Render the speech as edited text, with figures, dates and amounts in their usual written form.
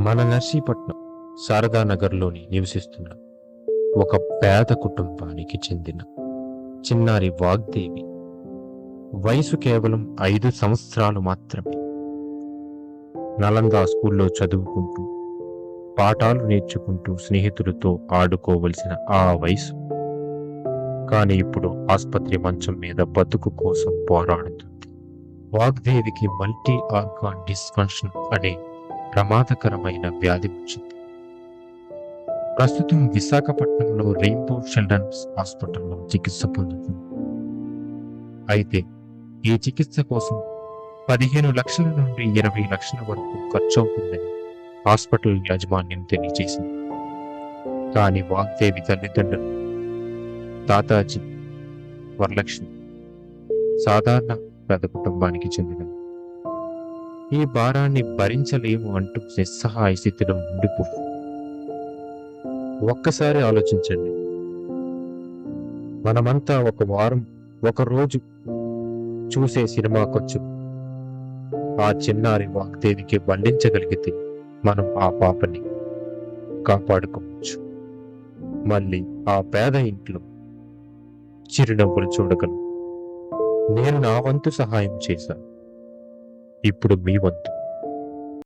మన నర్సీపట్నం శారదానగర్లోని నివసిస్తున్న ఒక పేద కుటుంబానికి చెందిన చిన్నారి వాగ్దేవి. వయసు కేవలం 5 సంవత్సరాలు మాత్రమే. నలంద స్కూల్లో చదువుకుంటూ పాఠాలు నేర్చుకుంటూ స్నేహితులతో ఆడుకోవలసిన ఆ వయసు. కానీ ఇప్పుడు ఆసుపత్రి మంచం మీద బతుకు కోసం పోరాడుతుంది. వాగ్దేవికి మల్టీ ఆర్గాన్ డిస్ఫంక్షన్ అనే ప్రమాదకరమైన వ్యాధి వచ్చింది. ప్రస్తుతం విశాఖపట్నంలో రెయిన్బో చిల్డ్రన్స్ హాస్పిటల్లో చికిత్స పొందుతుంది. అయితే ఈ చికిత్స కోసం 15 లక్షల నుండి 20 లక్షల వరకు ఖర్చు అవుతుందని హాస్పిటల్ యాజమాన్యం తెలియజేసింది. కానీ వాగ్దేవి తల్లిదండ్రులు తాతాజీ, వరలక్ష్మి సాధారణ పేద కుటుంబానికి చెందిన ఈ భారాన్ని భరించలేము అంటూ నిస్సహాయ స్థితిలో ఉండిపోతుంది. ఒక్కసారి ఆలోచించండి. మనమంతా ఒక వారం, ఒక రోజు చూసే సినిమా ఖర్చు ఆ చిన్నారి వాగ్దేవికి బంధించగలిగితే మనం ఆ పాపని కాపాడుకోవచ్చు. మళ్ళీ ఆ పేద ఇంట్లో చిరునవ్వులు చూడగలను. నేను నా వంతు సహాయం చేశాను. ఇప్పుడు మీ వంతు.